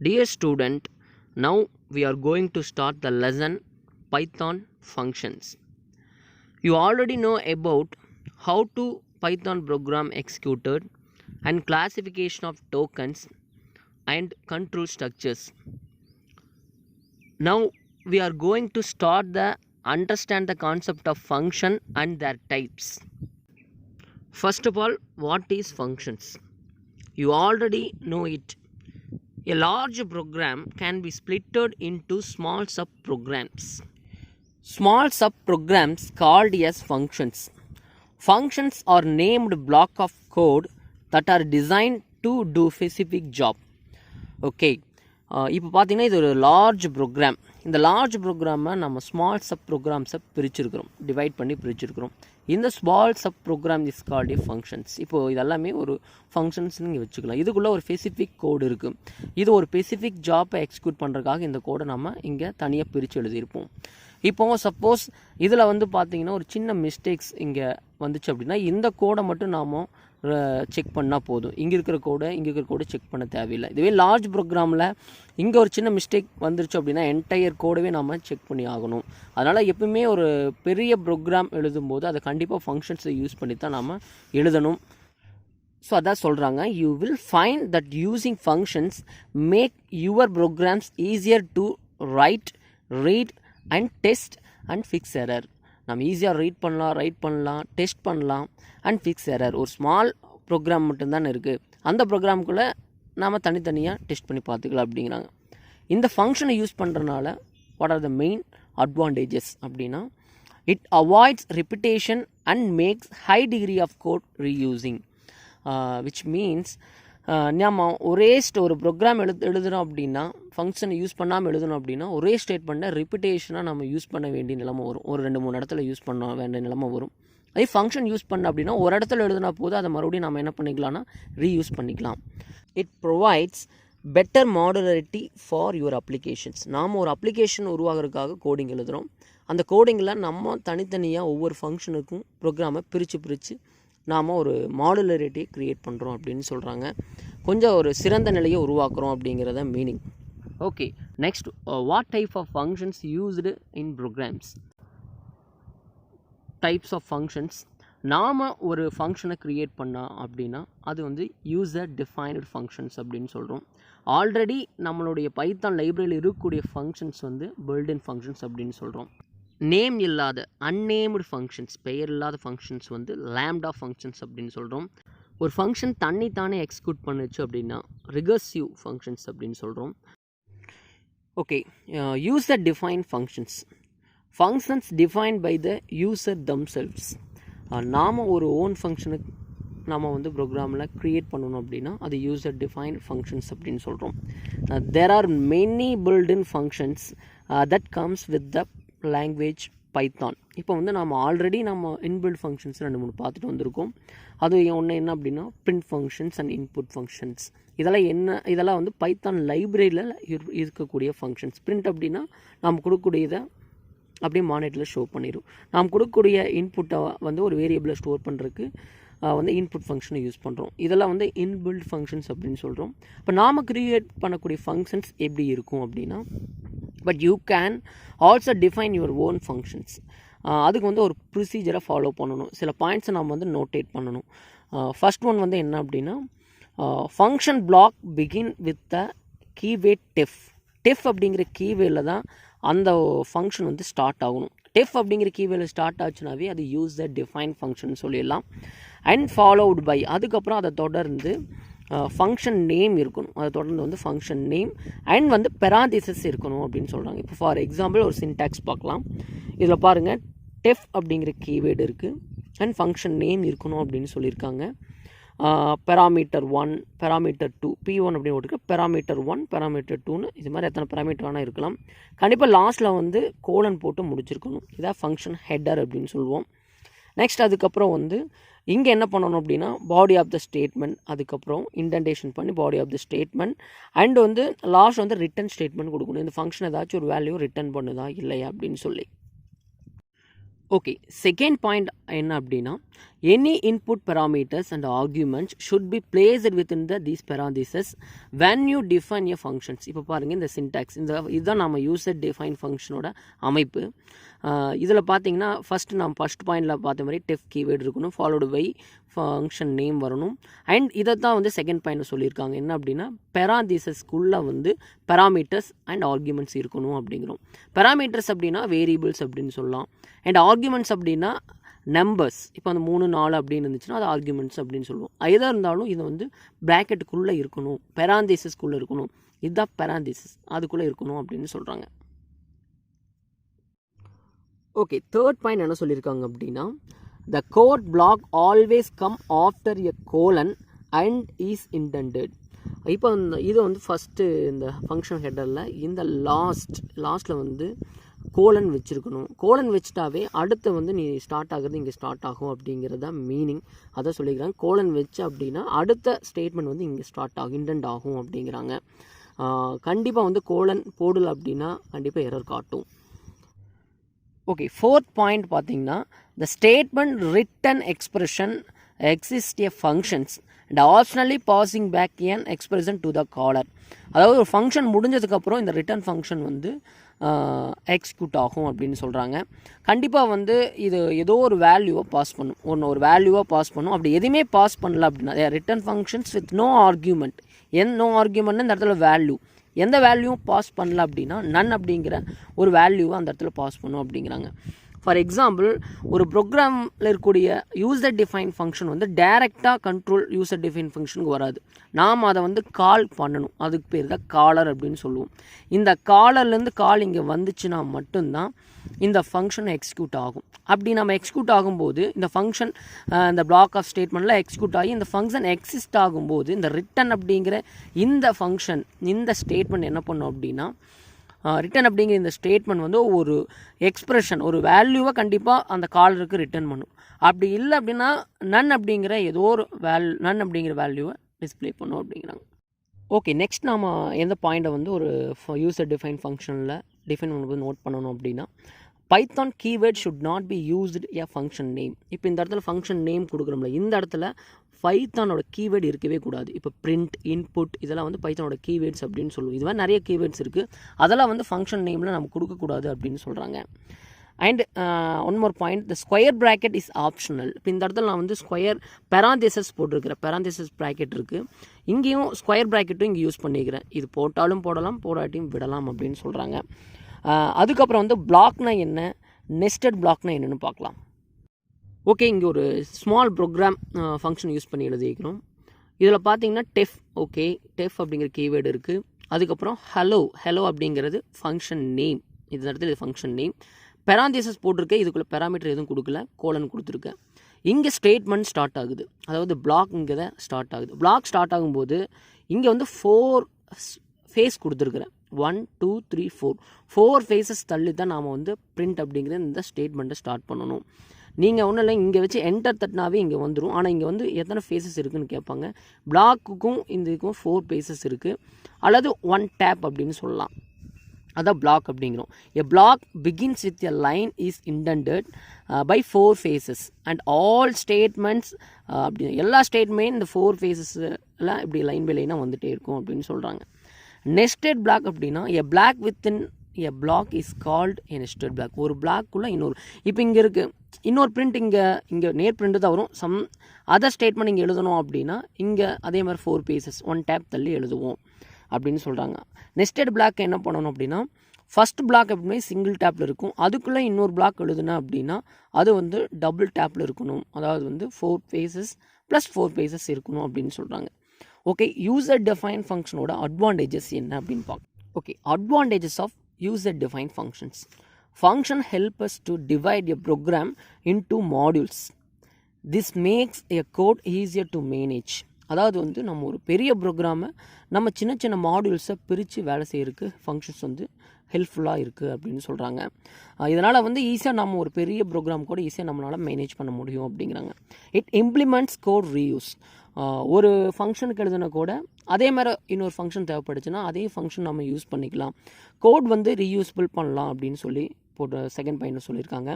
Dear student, now we are going to start the lesson Python functions. You already know about how to Python program executed and classification of tokens and control structures. Now we are going to understand the concept of function and their types. First of all, what is functions? You already know it. A large program can be splitted into small subprograms. Small subprograms called as functions. Functions are named block of code that are designed to do specific job. Okay. இப்போ பார்த்தீங்கன்னா இது ஒரு large program. இந்த large ப்ரோக்ராமை நம்ம small sub ப்ரோக்ராம்ஸை பிரிச்சுருக்கிறோம், divide பண்ணி பிரிச்சுருக்கிறோம். இந்த small sub program is called functions. இப்போது இதெல்லாமே ஒரு ஃபங்க்ஷன்ஸ் நீங்கள் வச்சுக்கலாம். இதுக்குள்ளே ஒரு ஸ்பெசிஃபிக் கோடு இருக்குது. இது ஒரு ஸ்பெசிஃபிக் ஜாப்பை எக்ஸிக்யூட் பண்ணுறதுக்காக இந்த கோடை நம்ம இங்கே தனியாக பிரித்து எழுதியிருப்போம். இப்போது சப்போஸ் இதில் பார்த்தீங்கன்னா ஒரு சின்ன மிஸ்டேக்ஸ் இங்கே வந்துச்சு அப்படின்னா இந்த கோடை மட்டும் நாம் செக் பண்ணால் போதும். இங்கே இருக்கிற கோடை செக் பண்ண தேவையில்லை. இதுவே லார்ஜ் ப்ரோக்ராமில் இங்கே ஒரு சின்ன மிஸ்டேக் வந்துருச்சு அப்படின்னா என்டையர் கோடவே நம்ம செக் பண்ணி ஆகணும். அதனால் எப்பவுமே ஒரு பெரிய ப்ரோக்ராம் எழுதும்போது அதை கண்டிப்பாக ஃபங்க்ஷன்ஸை யூஸ் பண்ணி தான் நாம் எழுதணும். ஸோ அதான் சொல்கிறாங்க, you will find that using functions make your programs easier to write, read and test and fix error. நம்ம ஈஸியாக ரைட் பண்ணலாம், டெஸ்ட் பண்ணலாம் அண்ட் ஃபிக்ஸ் எரர். ஒரு ஸ்மால் ப்ரோக்ராம் மட்டும்தானே இருக்குது, அந்த ப்ரோக்ராமுக்குள்ளே நாம் தனித்தனியாக டெஸ்ட் பண்ணி பார்த்துக்கலாம் அப்படிங்கிறாங்க. இந்த ஃபங்க்ஷனை யூஸ் பண்ணுறதுனால what are the main advantages அப்படின்னா, it avoids repetition and makes high degree of code reusing, which means நம்ம ஒரு ப்ரோக்ராம் எழுதுகிறோம் அப்படின்னா ஃபங்க்ஷனை யூஸ் பண்ணாமல் எழுதணும் அப்படின்னா ஒரே ஸ்டேட்மெண்ட்டை ரிப்பிட்டேஷனாக நம்ம யூஸ் பண்ண வேண்டிய நிலைமை வரும். ஒரு 2-3 இடத்துல யூஸ் பண்ண வேண்டிய நிலைமை வரும். அதே ஃபங்க்ஷன் யூஸ் பண்ண அப்படின்னா ஒரு இடத்துல எழுதுனா போது அதை மறுபடியும் நம்ம என்ன பண்ணிக்கலாம்னா ரீயூஸ் பண்ணிக்கலாம். It provides better modularity for your applications. நாம் ஒரு அப்ளிகேஷன் உருவாகிறதுக்காக கோடிங் எழுதுகிறோம். அந்த கோடிங்கில் நம்ம தனித்தனியாக ஒவ்வொரு ஃபங்க்ஷனுக்கும் ப்ரோக்ராமை பிரித்து நாம் ஒரு மாடுலரிட்டியை க்ரியேட் பண்ணுறோம் அப்படின்னு சொல்கிறாங்க. கொஞ்சம் ஒரு சிறந்த நிலையை உருவாக்குறோம் அப்படிங்கிறத meaning. Okay, next, what type of functions used in programs? Types of functions. நாம் ஒரு ஃபங்க்ஷனை க்ரியேட் பண்ணோம் அப்படின்னா அது யூசர் டிஃபைன்டு ஃபங்க்ஷன்ஸ் அப்படின்னு சொல்கிறோம். ஆல்ரெடி நம்மளுடைய பைத்தான் லைப்ரரியில் இருக்கக்கூடிய ஃபங்க்ஷன்ஸ் பில்ட்-இன் ஃபங்க்ஷன்ஸ் அப்படின்னு சொல்கிறோம். நேம் இல்லாத அன்னேம்டு ஃபங்க்ஷன்ஸ், பெயர் இல்லாத ஃபங்க்ஷன்ஸ் லாம்டா ஃபங்க்ஷன்ஸ் அப்படின்னு சொல்கிறோம். ஒரு ஃபங்க்ஷன் தானே எக்ஸிக்யூட் பண்ணுச்சு அப்படின்னா ரிகர்சிவ் ஃபங்க்ஷன்ஸ் அப்படின்னு சொல்கிறோம். Okay, user define functions. Functions defined by the user themselves. நாம் ஒரு ஓன் ஃபங்க்ஷனுக்கு நாம் ப்ரோக்ராமில் க்ரியேட் பண்ணணும் அப்படின்னா அது யூசர் டிஃபைன்ட் ஃபங்க்ஷன்ஸ் அப்படின்னு சொல்கிறோம். There are many built-in functions that comes with the language Python. இப்போ நம்ம ஆல்ரெடி இன்பில்ட் ஃபங்க்ஷன்ஸ் 2-3 பார்த்துட்டு வந்திருக்கோம். அது ஒன்று என்ன அப்படின்னா print functions and input functions. இதெல்லாம் பைத்தான் லைப்ரரியில் இருக்கக்கூடிய ஃபங்க்ஷன்ஸ். பிரிண்ட் அப்படின்னா நாம் கொடுக்கக்கூடியதை அப்படியே மானிட்டரில் ஷோ பண்ணிடும். நாம் கொடுக்கக்கூடிய இன்புட்டை ஒரு வேரியபிளை ஸ்டோர் பண்ணுறதுக்கு இன்புட் ஃபங்க்ஷனை யூஸ் பண்ணுறோம். இதெல்லாம் இன்பில்ட் ஃபங்க்ஷன்ஸ் அப்படின்னு சொல்கிறோம். இப்போ நாம் க்ரியேட் பண்ணக்கூடிய ஃபங்க்ஷன்ஸ் எப்படி இருக்கும் அப்படின்னா, but you can also define your own functions. அதுக்கு ஒரு ப்ரொசீஜரை ஃபாலோ பண்ணணும். சில பாயிண்ட்ஸை நாம் நோட்டேட் பண்ணணும். ஃபர்ஸ்ட் ஒன் என்ன அப்படின்னா, function block begin with the keyword def. Def அப்படிங்கிற கீவேர்டில் தான் அந்த ஃபங்க்ஷன் ஸ்டார்ட் ஆகணும். டெஃப் அப்படிங்கிற கீவேர்டில் ஸ்டார்ட் ஆச்சுனாவே அது யூசர் டிஃபைன் ஃபங்க்ஷன் சொல்லிடலாம். அண்ட் ஃபாலோவுட் பை, அதுக்கப்புறம் அதை தொடர்ந்து ஃபங்க்ஷன் நேம் இருக்கணும். அதை தொடர்ந்து ஃபங்க்ஷன் நேம் அண்ட் பெராந்திசிஸ் இருக்கணும் அப்படின்னு சொல்கிறாங்க. இப்போ ஃபார் எக்ஸாம்பிள் ஒரு சின்டாக்ஸ் பார்க்கலாம். இதில் பாருங்கள், டெஃப் அப்படிங்கிற கீவேர்டு இருக்குது அண்ட் ஃபங்க்ஷன் நேம் இருக்கணும் அப்படின்னு சொல்லியிருக்காங்க. பெராமீட்டர் 1, பெராமீட்டர் 2, P1 அப்படின்னு போட்டுருக்கு. பெராமீட்டர் 1, பெராமீட்டர் 2ன்னு இது மாதிரி எத்தனை பெராமீட்டர் வேணால் இருக்கலாம். கண்டிப்பாக லாஸ்ட்டில் கோலன் போட்டு முடிச்சிருக்கணும். இதான் ஃபங்க்ஷன் ஹெட்டர் அப்படின்னு சொல்லுவோம். நெக்ஸ்ட் அதுக்கப்புறம் இங்கே என்ன பண்ணணும் அப்படின்னா பாடி ஆஃப் த ஸ்டேட்மெண்ட், அதுக்கப்புறம் இன்டென்டேஷன் பண்ணி body of the statement and last return statement கொடுக்கணும். இந்த ஃபங்க்ஷன் ஏதாச்சும் ஒரு வேல்யூ ரிட்டன் பண்ணுதா இல்லையா அப்படின்னு சொல்லி. ஓகே, செகண்ட் பாயிண்ட் என்ன அப்படின்னா, Any input parameters and arguments should be placed within these parentheses when you define a functions. இப்போ பாருங்கள் இந்த சின்டாக்ஸ் இதுதான் நம்ம யூசர் டிஃபைன் ஃபங்க்ஷனோட அமைப்பு. இதில் பார்த்தீங்கன்னா ஃபஸ்ட் பாயிண்டில் பார்த்த மாதிரி டெஃப் கீவேர்டு இருக்கணும், ஃபாலோடு பை ஃபங்க்ஷன் நேம் வரணும். அண்ட் இதை தான் வந்து செகண்ட் பாயிண்டில் சொல்லியிருக்காங்க என்ன அப்படின்னா பெராந்தீசஸ்க்குள்ளே வந்து பெராமீட்டர்ஸ் அண்ட் ஆர்குமெண்ட்ஸ் இருக்கணும் அப்படிங்கிறோம். பெராமீட்டர்ஸ் அப்படின்னா வேரியபிள்ஸ் அப்படின்னு சொல்லலாம். அண்ட் ஆர்குமெண்ட்ஸ் அப்படின்னா நம்பர்ஸ். இப்போ அந்த 3 4 அப்படின்னு இருந்துச்சுன்னா அது ஆர்குமெண்ட்ஸ் அப்படின்னு சொல்லுவோம். எதாக இருந்தாலும் இது வந்து ப்ராக்கெட்டுக்குள்ளே இருக்கணும், பெராந்தீசஸ்க்குள்ளே இருக்கணும். இதுதான் பெராந்தீசஸ், அதுக்குள்ளே இருக்கணும் அப்படின்னு சொல்கிறாங்க. ஓகே, தேர்ட் பாயிண்ட் என்ன சொல்லியிருக்காங்க அப்படின்னா the code block always come after a colon and is intended. இப்போ இது வந்து ஃபஸ்ட்டு இந்த ஃபங்க்ஷன் ஹெட்டரில் இந்த லாஸ்ட்டில் வந்து கோலன் வச்சுருக்கணும். கோலன் வச்சுட்டாவே அடுத்து வந்து நீ ஸ்டார்ட் ஆகுறது இங்கே ஸ்டார்ட் ஆகும் அப்படிங்கிறது தான் மீனிங். அதை சொல்லிக்கிறாங்க. கோலன் வச்சு அப்படின்னா அடுத்த ஸ்டேட்மெண்ட் வந்து இங்கே ஸ்டார்ட் ஆகும், இன்டெண்ட் ஆகும் அப்படிங்கிறாங்க. கண்டிப்பாக வந்து கோலன் போடலை அப்படின்னா கண்டிப்பாக எரர் காட்டும். ஓகே, ஃபோர்த் பாயிண்ட் பார்த்தீங்கன்னா the statement return expression exist a functions and optionally passing back an expression to the caller. அதாவது ஒரு ஃபங்க்ஷன் முடிஞ்சதுக்கப்புறம் இந்த ரிட்டன் ஃபங்க்ஷன் வந்து எக்ஸிக்யூட் ஆகும் அப்படின்னு சொல்கிறாங்க. கண்டிப்பாக வந்து இது ஏதோ ஒரு வேல்யூவை பாஸ் பண்ணும், ஒரு வேல்யூவாக பாஸ் பண்ணும். அப்படி எதுவுமே பாஸ் பண்ணல அப்படின்னா return functions with no argument. No ஆர்கியூமெண்ட்னு இந்த இடத்துல வேல்யூ எந்த வேல்யூவும் பாஸ் பண்ணல அப்படின்னா நன் அப்படிங்கிற ஒரு வேல்யூவை அந்த இடத்துல பாஸ் பண்ணும் அப்படிங்கிறாங்க. ஃபார் எக்ஸாம்பிள், ஒரு ப்ரோக்ராமில் இருக்கக்கூடிய யூசர் டிஃபைன் ஃபங்க்ஷன் வந்து டைரெக்டாக கண்ட்ரோல் யூசர் டிஃபைன் ஃபங்க்ஷனுக்கு வராது. நாம் அதை வந்து கால் பண்ணணும், அதுக்கு பேர் தான் காலர் அப்படின்னு சொல்லுவோம். இந்த காலர்லேருந்து கால் இங்கே வந்துச்சுன்னா மட்டும்தான் இந்த ஃபங்க்ஷன் எக்ஸிக்யூட் ஆகும். அப்படி நம்ம எக்ஸிக்யூட் ஆகும்போது இந்த ஃபங்க்ஷன் இந்த பிளாக் ஆஃப் ஸ்டேட்மெண்ட்டில் எக்ஸிக்யூட் ஆகி இந்த ஃபங்க்ஷன் எக்ஸிஸ்ட் ஆகும்போது இந்த ரிட்டன் அப்படிங்கிற இந்த ஃபங்க்ஷன் இந்த ஸ்டேட்மெண்ட் என்ன பண்ணும் அப்படின்னா ரிட்டன் அப்படிங்கிற இந்த ஸ்டேட்மெண்ட் வந்து ஒரு எக்ஸ்ப்ரெஷன் ஒரு வேல்யூவை கண்டிப்பாக அந்த காலருக்கு ரிட்டன் பண்ணும். அப்படி இல்லை அப்படின்னா நன் அப்படிங்கிற ஏதோ ஒரு நன் அப்படிங்கிற வேல்யூவை டிஸ்பிளே பண்ணும் அப்படிங்கிறாங்க. ஓகே, நெக்ஸ்ட் நாம் எந்த பாயிண்ட்டை வந்து ஒரு யூசர் டிஃபைன் ஃபங்க்ஷனில் டிஃபைன் பண்ணும்போது நோட் பண்ணணும் அப்படின்னா Python keyword should not be used a function name. இப்போ இந்த இடத்துல ஃபங்க்ஷன் நேம் கொடுக்குறோம்ல, இந்த இடத்துல பைத்தானோட கீவேர்டு இருக்கவே கூடாது. இப்போ பிரிண்ட், இன்புட் இதெல்லாம் வந்து பைத்தானோட கீவேர்ட்ஸ் அப்படின்னு சொல்லுவோம். இது மாதிரி நிறைய கீவேர்ட்ஸ் இருக்குது, அதெல்லாம் வந்து ஃபங்க்ஷன் நேமில் நம்ம கொடுக்கக்கூடாது அப்படின்னு சொல்கிறாங்க. And one more point, the square bracket is optional. இப்போ இந்த இடத்துல நான் வந்து ஸ்கொயர் பெராந்தீசஸ் போட்டிருக்கிறேன், பெராந்தீசஸ் ப்ராக்கெட் இருக்குது. இங்கேயும் ஸ்கொயர் ப்ராக்கெட்டும் இங்கே யூஸ் பண்ணிக்கிறேன். இது போட்டாலும் போடலாம், போடாட்டியும் விடலாம் அப்படின்னு சொல்கிறாங்க. அதுக்கப்புறம் வந்து பிளாக்னா என்ன, நெஸ்டட் பிளாக்னா என்னென்னு பார்க்கலாம். ஓகே, இங்கே ஒரு ஸ்மால் ப்ரோக்ராம் ஃபங்க்ஷன் யூஸ் பண்ணி எழுதிக்கணும். இதில் பார்த்தீங்கன்னா டெஃப், ஓகே டெஃப் அப்படிங்கிற கீவேர்டு இருக்குது. அதுக்கப்புறம் ஹலோ அப்படிங்கிறது ஃபங்க்ஷன் நேம். இந்த இடத்துல இது ஃபங்க்ஷன் நேம். பெராந்தீசஸ் போட்டிருக்கேன், இதுக்குள்ளே பெராமீட்டர் எதுவும் கொடுக்கல, கோலன் கொடுத்துருக்கேன். இங்கே ஸ்டேட்மெண்ட் ஸ்டார்ட் ஆகுது, அதாவது பிளாக் இங்கே தான் ஸ்டார்ட் ஆகுது. பிளாக் ஸ்டார்ட் ஆகும்போது இங்கே வந்து 4 ஃபேஸ் கொடுத்துருக்குறேன். 1 2 3 4 ஃபேஸஸ் தள்ளி தான் நாம் வந்து பிரிண்ட் அப்படிங்கிற இந்த ஸ்டேட்மெண்ட்டை ஸ்டார்ட் பண்ணணும். நீங்கள் ஒன்றும் இல்லை, இங்கே வச்சு என்டர் தட்டினாவே இங்கே வந்துடும். ஆனால் இங்கே வந்து எத்தனை ஃபேஸஸ் இருக்குதுன்னு கேட்பாங்க. பிளாக்குக்கும் இதுக்கும் 4 ஃபேஸஸ் இருக்குது, அல்லது 1 டேப் அப்படின்னு சொல்லலாம். அதான் பிளாக் அப்படிங்கிறோம். A block begins with a line is intended by 4 spaces and all statements. அப்படி எல்லா ஸ்டேட்மெண்ட் இந்த 4 ஃபேஸஸ்லாம் இப்படி லைன் பை லைனாக வந்துகிட்டே இருக்கும் அப்படின்னு சொல்கிறாங்க. நெஸ்டட் பிளாக் அப்படின்னா a block within a block is called a nested block. ஒரு பிளாக்குள்ளே இன்னொரு, இப்போ இங்கே இருக்குது இன்னொரு பிரிண்ட், இங்கே நேர் பிரிண்ட் தான் வரும். சம் அதர் ஸ்டேட்மெண்ட் இங்கே எழுதணும் அப்படின்னா இங்கே அதே மாதிரி 4 பேசஸ் 1 டேப் தள்ளி எழுதுவோம் அப்படின்னு சொல்கிறாங்க. நெஸ்டட் பிளாக் என்ன பண்ணணும் அப்படின்னா ஃபஸ்ட் பிளாக் எப்பவுமே சிங்கிள் டேப்பில் இருக்கும், அதுக்குள்ளே இன்னொரு பிளாக் எழுதுனா அப்படின்னா அது வந்து டபுள் டேப்பில் இருக்கணும். அதாவது வந்து 4 பேசஸ் ப்ளஸ் 4 பேசஸ் இருக்கணும் அப்படின்னு சொல்கிறாங்க. ஓகே, யூசர் டிஃபைன் ஃபங்க்ஷனோட அட்வான்டேஜஸ் என்ன அப்படின்னு பார்க்கலாம். Okay, advantages of user define functions. Function help us to divide a program into modules. This makes a code easier to manage. அதாவது வந்து நம்ம ஒரு பெரிய ப்ரோக்ராமை நம்ம சின்ன சின்ன மாடியூல்ஸை பிரித்து வேலை செய்யறதுக்கு ஃபங்க்ஷன்ஸ் வந்து ஹெல்ப்ஃபுல்லாக இருக்குது அப்படின்னு சொல்கிறாங்க. இதனால் வந்து ஈஸியாக நம்ம ஒரு பெரிய ப்ரோக்ராம் கூட ஈஸியாக நம்மளால் மேனேஜ் பண்ண முடியும் அப்படிங்கிறாங்க. It implements code reuse. ஒரு ஃபங்க்ஷனுக்கு எழுதுனா கூட அதே மாதிரி இன்னொரு ஃபங்க்ஷன் தேவைப்படுச்சுன்னா அதே ஃபங்க்ஷன் நம்ம யூஸ் பண்ணிக்கலாம். கோட் வந்து ரீயூஸ்பிள் பண்ணலாம் அப்படின்னு சொல்லி போட்டு செகண்ட் பாயிண்ட் சொல்லியிருக்காங்க.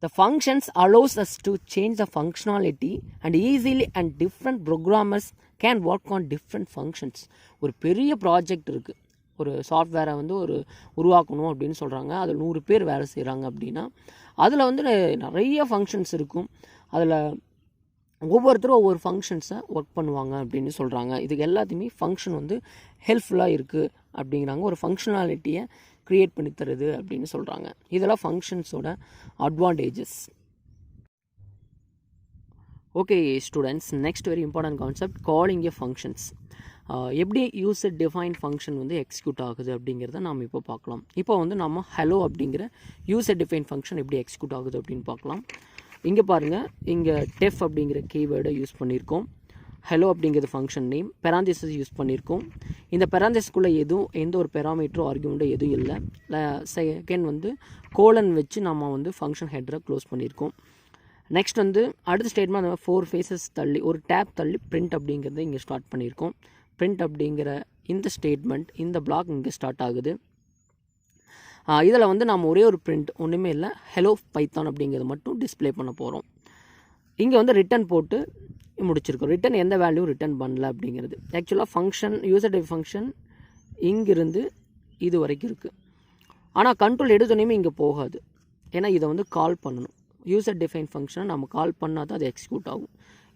The functions allows us to change the functionality and easily and different programmers can work on different functions. ஒரு பெரிய ப்ராஜெக்ட் இருக்குது, ஒரு சாஃப்ட்வேரை வந்து உருவாக்கணும் அப்படின்னு சொல்கிறாங்க. அதில் 100 பேர் வேலை செய்கிறாங்க அப்படின்னா அதில் வந்து நிறைய ஃபங்க்ஷன்ஸ் இருக்கும். அதில் ஒவ்வொருத்தரும் ஒவ்வொரு ஃபங்க்ஷன்ஸை ஒர்க் பண்ணுவாங்க அப்படின்னு சொல்கிறாங்க. இதுக்கு எல்லாத்தையுமே ஃபங்க்ஷன் வந்து ஹெல்ப்ஃபுல்லாக இருக்குது அப்படிங்கிறாங்க. ஒரு ஃபங்க்ஷனாலிட்டியை க்ரியேட் பண்ணி தருது அப்படின்னு சொல்கிறாங்க. இதெல்லாம் ஃபங்க்ஷன்ஸோட advantages. Okay students, next very important concept calling a functions. எப்படி யூசர் டிஃபைன் ஃபங்க்ஷன் வந்து எக்ஸிக்யூட் ஆகுது அப்படிங்கிறத நாம் இப்போ பார்க்கலாம். இப்போ வந்து நம்ம ஹலோ அப்படிங்கிற யூசர் டிஃபைன் ஃபங்க்ஷன் எப்படி எக்ஸிக்யூட் ஆகுது அப்படின்னு பார்க்கலாம். இங்கே பாருங்கள், இங்கே டெஃப் அப்படிங்கிற கீவேர்டை யூஸ் பண்ணியிருக்கோம். ஹலோ அப்படிங்கிறது ஃபங்க்ஷன் நேம், பெராந்திசஸ் யூஸ் பண்ணியிருக்கோம். இந்த பெராந்திஸ்க்குள்ளே எந்த ஒரு பெராமீட்டரோ ஆர்குமெண்ட்டோ எதுவும் இல்லை. செகண்ட் வந்து கோலன் வச்சு நம்ம வந்து ஃபங்க்ஷன் ஹெட்டரை க்ளோஸ் பண்ணியிருக்கோம். நெக்ஸ்ட் வந்து அடுத்த ஸ்டேட்மெண்ட் அந்த 4 ஃபேஸஸ் தள்ளி ஒரு டேப் தள்ளி பிரிண்ட் அப்படிங்கிறத இங்கே ஸ்டார்ட் பண்ணியிருக்கோம். பிரிண்ட் அப்படிங்கிற இந்த ஸ்டேட்மெண்ட், இந்த பிளாக் இங்கே ஸ்டார்ட் ஆகுது. இதில் வந்து நம்ம ஒரே ஒரு பிரிண்ட், ஒன்றுமே இல்லை, ஹலோ பைத்தான் அப்படிங்கிறத மட்டும் டிஸ்பிளே பண்ண போகிறோம். இங்கே வந்து ரிட்டன் போட்டு முடிச்சிருக்கோம். ரிட்டன் எந்த வேல்யூ ரிட்டன் பண்ணல அப்படிங்கிறது. ஆக்சுவலாக ஃபங்க்ஷன் யூசர் டைப் ஃபங்க்ஷன் இங்கிருந்து இது வரைக்கும் இருக்குது. ஆனால் கண்ட்ரோல் எடுத்தோன்னே இங்கே போகாது, ஏன்னா இதை வந்து கால் பண்ணணும். யூசர் டிஃபைன் ஃபங்க்ஷனை நம்ம கால் பண்ணால் தான் அது எக்ஸிக்யூட் ஆகும்.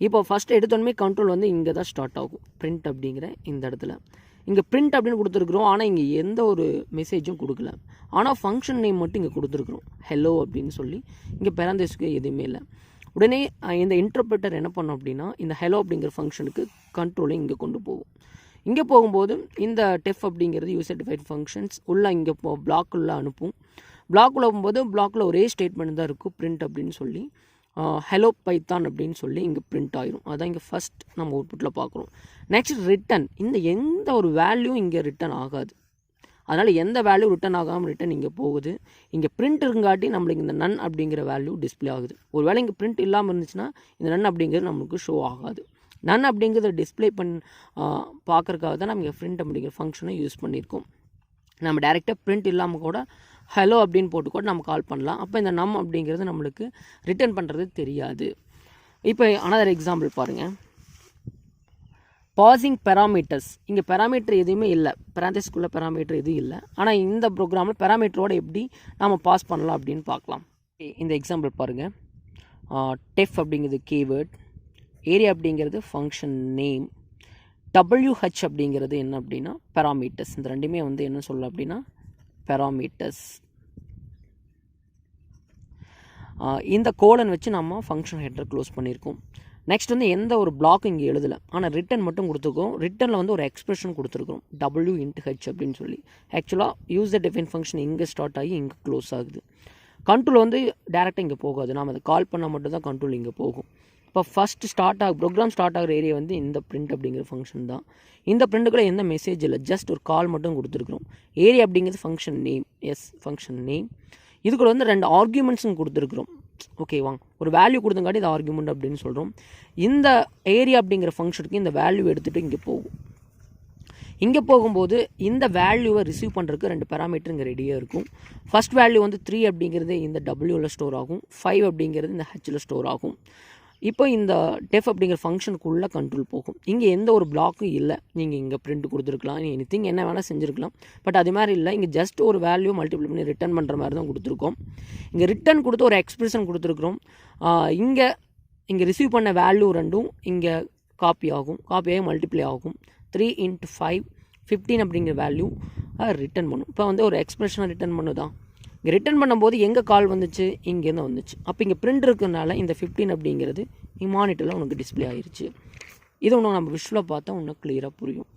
இப்போ ஃபஸ்ட்டு எடுத்தோன்னே கண்ட்ரோல் வந்து இங்கே தான் ஸ்டார்ட் ஆகும், பிரிண்ட் அப்படிங்கிற இந்த இடத்துல. இங்கே பிரிண்ட் அப்படின்னு கொடுத்துருக்குறோம், ஆனால் இங்கே எந்த ஒரு மெசேஜும் கொடுக்கல. ஆனால் ஃபங்க்ஷன் நேம் மட்டும் இங்கே கொடுத்துருக்குறோம், ஹெலோ அப்படின்னு சொல்லி. இங்கே பெராந்திஸ்க்கு எதுவுமே இல்லை. உடனே இந்த இன்டர்பிரட்டர் என்ன பண்ணோம் அப்படின்னா இந்த ஹெலோ அப்படிங்கிற ஃபங்க்ஷனுக்கு கண்ட்ரோலை இங்கே கொண்டு போகும். இங்கே போகும்போது இந்த டெஃப் அப்படிங்கிறது யூசர் டிஃபைன் ஃபங்க்ஷன்ஸ் உள்ளே இங்கே பிளாக்குள்ளே அனுப்பும். பிளாக்குள்ளே போகும்போது பிளாக்கில் ஒரே ஸ்டேட்மெண்ட் தான் இருக்கும், பிரிண்ட் அப்படின்னு சொல்லி. ஹலோ பைத்தான் அப்படின்னு சொல்லி இங்கே பிரிண்ட் ஆகிரும். அதான் இங்கே ஃபஸ்ட் நம்ம அவுட்புட்டில் பார்க்குறோம். நெக்ஸ்ட் ரிட்டன், இந்த எந்த ஒரு வேல்யூ இங்கே ரிட்டன் ஆகாது. அதனால் எந்த வேல்யூ ரிட்டன் ஆகாமல் ரிட்டன் இங்கே போகுது. இங்கே பிரிண்ட் இருங்காட்டி நம்மளுக்கு இந்த நன் அப்படிங்கிற வேல்யூ டிஸ்பிளே ஆகுது. ஒரு வேளை இங்கே பிரிண்ட் இல்லாமல் இருந்துச்சுன்னா இந்த நன் அப்படிங்கிறது நம்மளுக்கு ஷோ ஆகாது. நன் அப்படிங்கிறத டிஸ்பிளே பார்க்குறக்காக தான் நம்ம இங்கே பிரிண்ட் அப்படிங்கிற ஃபங்க்ஷனை யூஸ் பண்ணியிருக்கோம். நம்ம டேரெக்டாக பிரிண்ட் இல்லாமல் கூட ஹலோ அப்படின்னு போட்டு கூட நம்ம கால் பண்ணலாம். அப்போ இந்த நம் அப்படிங்கிறது நம்மளுக்கு ரிட்டன் பண்ணுறது தெரியாது. இப்போ அனதர் எக்ஸாம்பிள் பாருங்கள். பாசிங் பெராமீட்டர்ஸ், இங்கே பெராமீட்டர் எதுவுமே இல்லை, பெராந்திஸ்க்குள்ளே பெராமீட்டர் எதுவும் இல்லை. ஆனால் இந்த ப்ரோக்ராமில் பெராமீட்டரோடு எப்படி நம்ம பாஸ் பண்ணலாம் அப்படின்னு பார்க்கலாம். இந்த எக்ஸாம்பிள் பாருங்கள். டெஃப் அப்படிங்கிறது கீவேர்ட், ஏரியா அப்படிங்கிறது ஃபங்க்ஷன் நேம், WH அப்படிங்கிறது என்ன அப்படின்னா பெராமீட்டர்ஸ். இந்த ரெண்டுமே வந்து என்ன சொல்லலாம் அப்படின்னா பெராமீட்டர்ஸ். இந்த கோலன் வச்சு நம்ம ஃபங்க்ஷன் ஹெட்டர் க்ளோஸ் பண்ணியிருக்கோம். நெக்ஸ்ட் வந்து எந்த ஒரு பிளாக்கும் இங்கே எழுதலை, ஆனால் ரிட்டன் மட்டும் கொடுத்துருக்கோம். ரிட்டனில் வந்து ஒரு எக்ஸ்பிரஷன் கொடுத்துருக்கோம், W/H அப்படின்னு சொல்லி. ஆக்சுவலாக யூசர் டிஃபைன் ஃபங்க்ஷன் இங்கே ஸ்டார்ட் ஆகி இங்கே க்ளோஸ் ஆகுது. கண்ட்ரோல் வந்து டேரெக்டாக இங்கே போகாது, நாம் அதை கால் பண்ணால் மட்டும் தான் கண்ட்ரோல் இங்கே போகும். இப்போ ஃபஸ்ட்டு ப்ரோக்ராம் ஸ்டார்ட் ஆகிற ஏரியா வந்து இந்த பிரிண்ட் அப்படிங்கிற ஃபங்க்ஷன் தான். இந்த பிரிண்ட்டுக்குள்ளே எந்த மெசேஜ் இல்லை, ஜஸ்ட் ஒரு கால் மட்டும் கொடுத்துருக்குறோம். ஏரியா அப்படிங்கிறது ஃபங்க்ஷன் நேம், ஃபங்க்ஷன் நேம். இதுக்குள்ள வந்து 2 ஆர்குமெண்ட்ஸும் கொடுத்துருக்குறோம். ஓகேவாங்க, ஒரு வேல்யூ கொடுத்தங்காட்டி இது ஆர்குமெண்ட் அப்படின்னு சொல்கிறோம். இந்த ஏரியா அப்படிங்கிற ஃபங்க்ஷனுக்கு இந்த வேல்யூ எடுத்துகிட்டு இங்கே போகும். இங்கே போகும்போது இந்த வேல்யூவை ரிசீவ் பண்ணுறதுக்கு 2 பேராமீட்டர் இங்கே ரெடியாக இருக்கும். ஃபஸ்ட் வேல்யூ வந்து 3 அப்படிங்கிறது இந்த Wயில் ஸ்டோர் ஆகும், 5 அப்படிங்கிறது இந்த Hயில் ஸ்டோர் ஆகும். இப்போ இந்த டெஃப் அப்படிங்கிற ஃபங்க்ஷனுக்குள்ளே கண்ட்ரோல் போகும். இங்கே எந்த ஒரு பிளாக்கும் இல்லை, நீங்கள் இங்கே பிரிண்ட் கொடுத்துருக்கலாம், எனிதிங் என்ன வேணால் செஞ்சுருக்கலாம். பட் அது மாதிரி இல்லை, இங்கே ஜஸ்ட் ஒரு வேல்யூ மல்டிப்ளை பண்ணி ரிட்டன் பண்ணுற மாதிரி தான் கொடுத்துருக்கோம். இங்கே ரிட்டன் கொடுத்து ஒரு எக்ஸ்பிரஷன் கொடுத்துருக்குறோம். இங்கே ரிசீவ் பண்ண வேல்யூ ரெண்டும் இங்கே காப்பி ஆகி மல்டிப்ளை ஆகும். 3 × 5 15 அப்படிங்கிற வேல்யூ ரிட்டன் பண்ணும். இப்போ வந்து ஒரு எக்ஸ்பிரஷனை ரிட்டன் பண்ணுதான். இங்கே ரிட்டன் பண்ணும்போது எங்கே கால் வந்துச்சு, இங்கேருந்து வந்துச்சு. அப்போ இங்கே பிரிண்ட் இருக்கிறதுனால இந்த 15 அப்படிங்கிறது மானிட்டரில் உனக்கு டிஸ்பிளே ஆகிருச்சு. இது ஒன்று நம்ம விஷுவலாக பார்த்தா இன்னும் கிளியராக புரியும்.